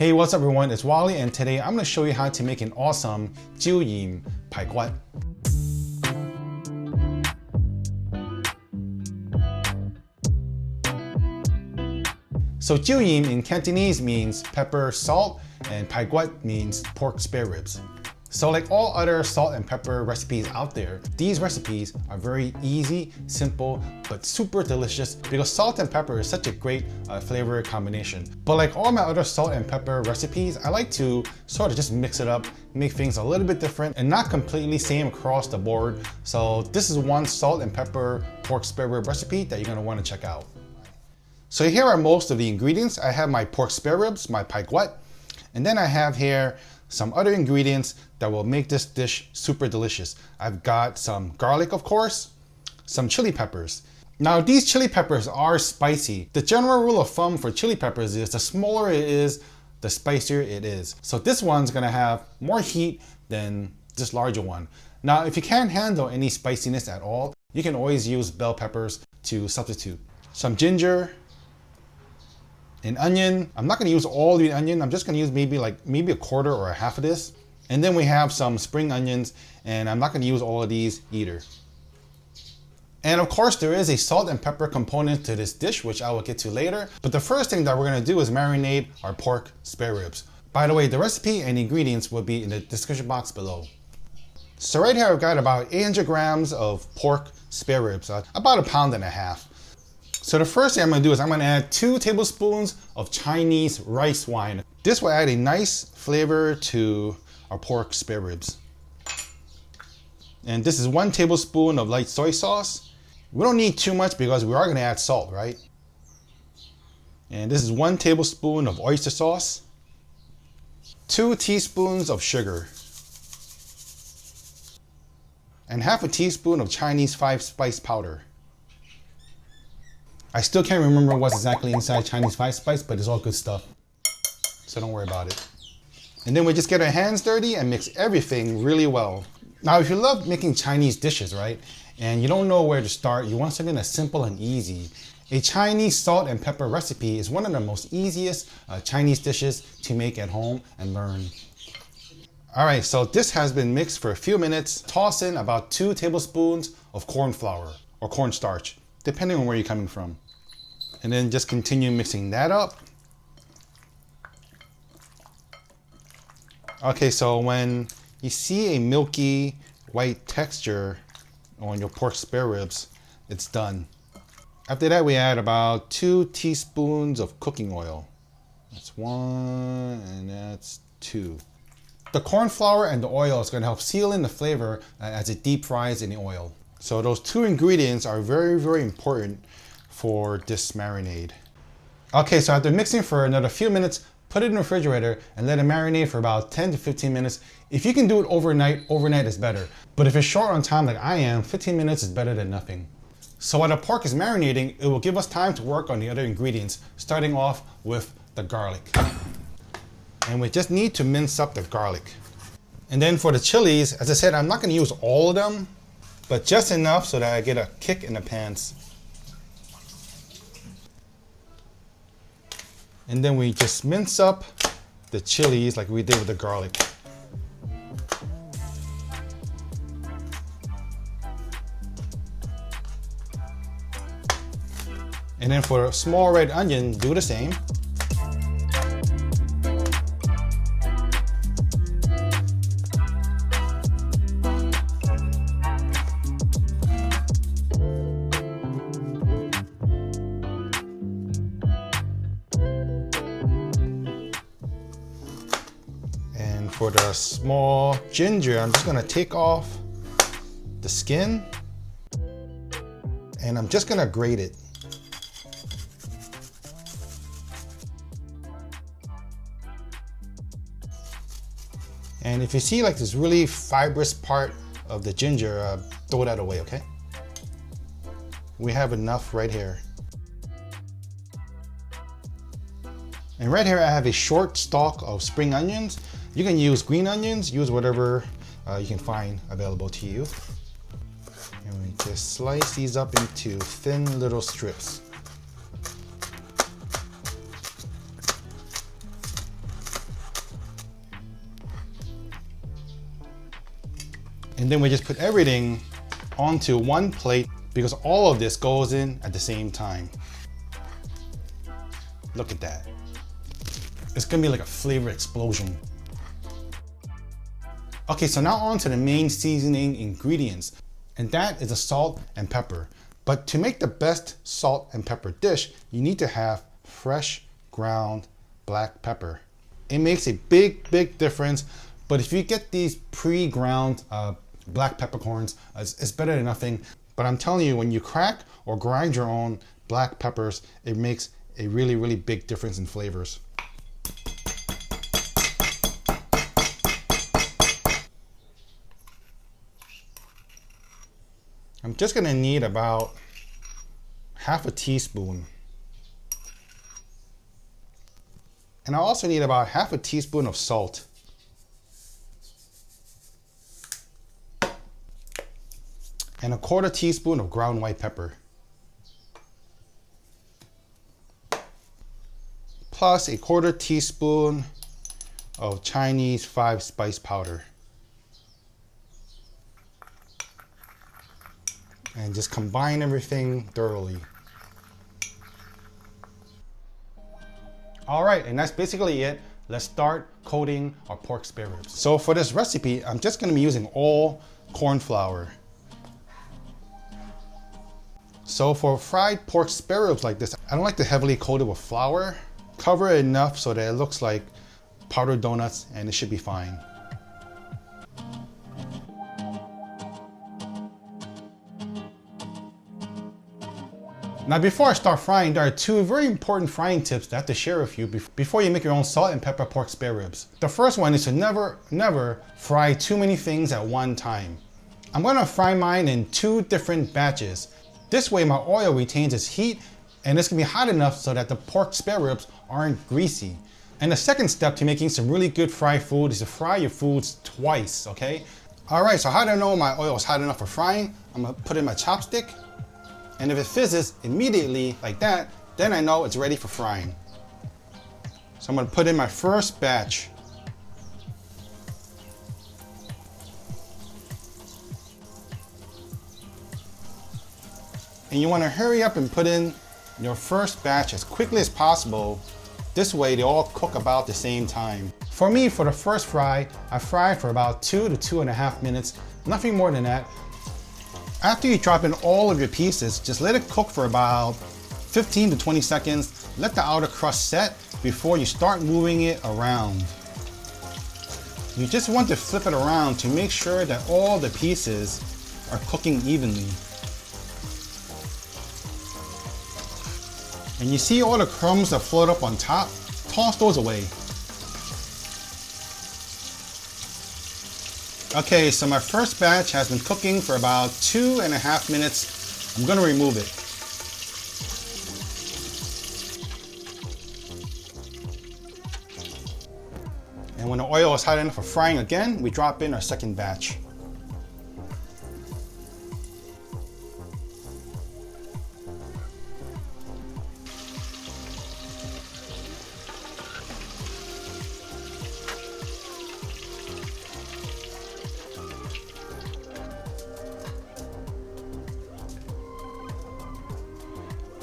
Hey, what's up everyone? It's Wally, and today I'm going to show you how to make an awesome 椒鹽排骨. So 椒鹽 in Cantonese means pepper, salt, and 排骨 means pork spare ribs. So like all other salt and pepper recipes out there, these recipes are very easy, simple, but super delicious because salt and pepper is such a great flavor combination. But like all my other salt and pepper recipes, I like to sort of just mix it up, make things a little bit different and not completely same across the board. So this is one salt and pepper pork spare rib recipe that you're gonna wanna check out. So here are most of the ingredients. I have my pork spare ribs, my 排骨, and then I have here some other ingredients that will make this dish super delicious. I've got some garlic, of course, some chili peppers. Now these chili peppers are spicy. The general rule of thumb for chili peppers is the smaller it is, the spicier it is. So this one's gonna have more heat than this larger one. Now if you can't handle any spiciness at all, you can always use bell peppers to substitute. Some ginger, an onion. I'm not gonna use all the onion. I'm just gonna use maybe a quarter or a half of this. And then we have some spring onions, and I'm not gonna use all of these either. And of course there is a salt and pepper component to this dish, which I will get to later. But the first thing that we're gonna do is marinate our pork spare ribs. By the way, the recipe and ingredients will be in the description box below. So right here I've got about 800 grams of pork spare ribs, about 1.5 pounds. So the first thing I'm gonna do is I'm gonna add 2 tablespoons of Chinese rice wine. This will add a nice flavor to our pork spare ribs. And this is 1 tablespoon of light soy sauce. We don't need too much because we are gonna add salt, right? And this is 1 tablespoon of oyster sauce, 2 teaspoons of sugar, and half a teaspoon of Chinese 5-spice powder. I still can't remember what's exactly inside Chinese 5-spice, but it's all good stuff. So don't worry about it. And then we just get our hands dirty and mix everything really well. Now, if you love making Chinese dishes, right, and you don't know where to start, you want something that's simple and easy. A Chinese salt and pepper recipe is one of the most easiest Chinese dishes to make at home and learn. All right, so this has been mixed for a few minutes. Toss in about 2 tablespoons of corn flour or cornstarch, depending on where you're coming from. And then just continue mixing that up. Okay, so when you see a milky white texture on your pork spare ribs, it's done. After that, we add about 2 teaspoons of cooking oil. That's 1 and that's 2. The corn flour and the oil is gonna help seal in the flavor as it deep fries in the oil. So those 2 ingredients are very, very important for this marinade. Okay, so after mixing for another few minutes, put it in the refrigerator and let it marinate for about 10 to 15 minutes. If you can do it overnight is better. But if it's short on time like I am, 15 minutes is better than nothing. So while the pork is marinating, it will give us time to work on the other ingredients, starting off with the garlic. And we just need to mince up the garlic. And then for the chilies, as I said, I'm not gonna use all of them, but just enough so that I get a kick in the pants. And then we just mince up the chilies like we did with the garlic. And then for a small red onion, do the same. For the small ginger, I'm just gonna take off the skin and I'm just gonna grate it. And if you see like this really fibrous part of the ginger, throw that away, okay? We have enough right here. And right here I have a short stalk of spring onions. You can use green onions, use whatever you can find available to you. And we just slice these up into thin little strips. And then we just put everything onto one plate because all of this goes in at the same time. Look at that. It's gonna be like a flavor explosion. Okay, so now on to the main seasoning ingredients, and that is the salt and pepper. But to make the best salt and pepper dish, you need to have fresh ground black pepper. It makes a big difference, but if you get these pre-ground black peppercorns, it's better than nothing. But I'm telling you, when you crack or grind your own black peppers, it makes a really big difference in flavors. I'm just gonna need about half a teaspoon. And I also need about half a teaspoon of salt. And a quarter teaspoon of ground white pepper. Plus a quarter teaspoon of Chinese 5-spice powder. And just combine everything thoroughly. All right, and that's basically it. Let's start coating our pork spare ribs. So for this recipe, I'm just gonna be using all corn flour. So for fried pork spare ribs like this, I don't like to heavily coat it with flour. Cover it enough so that it looks like powdered donuts and it should be fine. Now before I start frying, there are two very important frying tips that I have to share with you before you make your own salt and pepper pork spare ribs. The first one is to never fry too many things at one time. I'm gonna fry mine in 2 different batches. This way my oil retains its heat and it's gonna be hot enough so that the pork spare ribs aren't greasy. And the second step to making some really good fried food is to fry your foods twice, okay? All right, so how do I know my oil is hot enough for frying? I'm gonna put in my chopstick. And if it fizzes immediately like that, then I know it's ready for frying. So I'm gonna put in my first batch. And you wanna hurry up and put in your first batch as quickly as possible. This way they all cook about the same time. For me, for the first fry, I fried for about 2 to 2.5 minutes, nothing more than that. After you drop in all of your pieces, just let it cook for about 15 to 20 seconds. Let the outer crust set before you start moving it around. You just want to flip it around to make sure that all the pieces are cooking evenly. And you see all the crumbs that float up on top? Toss those away. Okay, so my first batch has been cooking for about 2.5 minutes. I'm gonna remove it. And when the oil is hot enough for frying again, we drop in our second batch.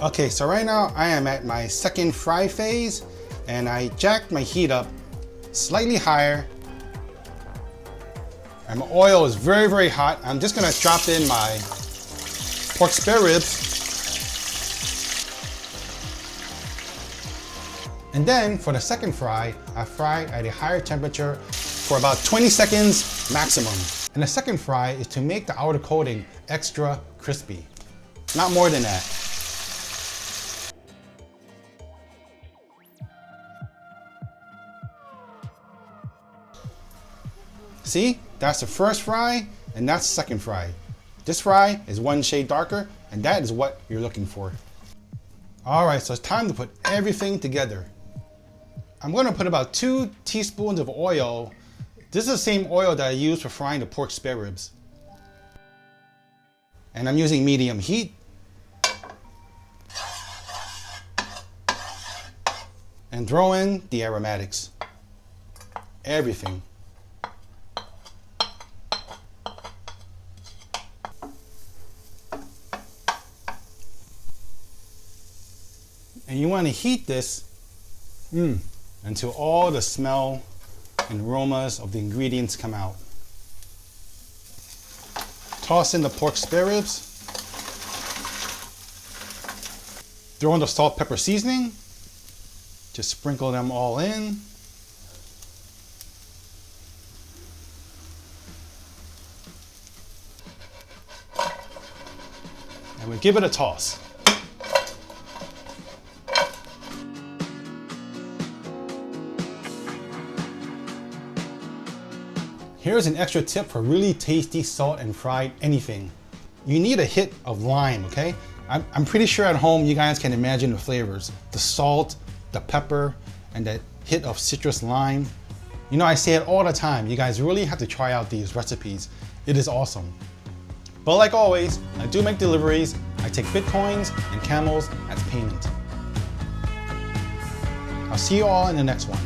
Okay, so right now I am at my second fry phase and I jacked my heat up slightly higher. And my oil is very hot. I'm just gonna drop in my pork spare ribs. And then for the second fry, I fry at a higher temperature for about 20 seconds maximum. And the second fry is to make the outer coating extra crispy. Not more than that. See, that's the first fry and that's the second fry. This fry is 1 shade darker and that is what you're looking for. All right, so it's time to put everything together. I'm gonna put about 2 teaspoons of oil. This is the same oil that I use for frying the pork spare ribs. And I'm using medium heat. And throw in the aromatics. And you want to heat this until all the smell and aromas of the ingredients come out. Toss in the pork spare ribs. Throw in the salt, pepper seasoning. Just sprinkle them all in. And we give it a toss. Here's an extra tip for really tasty salt and fried anything. You need a hit of lime, okay? I'm pretty sure at home you guys can imagine the flavors. The salt, the pepper, and that hit of citrus lime. You know, I say it all the time. You guys really have to try out these recipes. It is awesome. But like always, I do make deliveries. I take Bitcoins and Camels as payment. I'll see you all in the next one.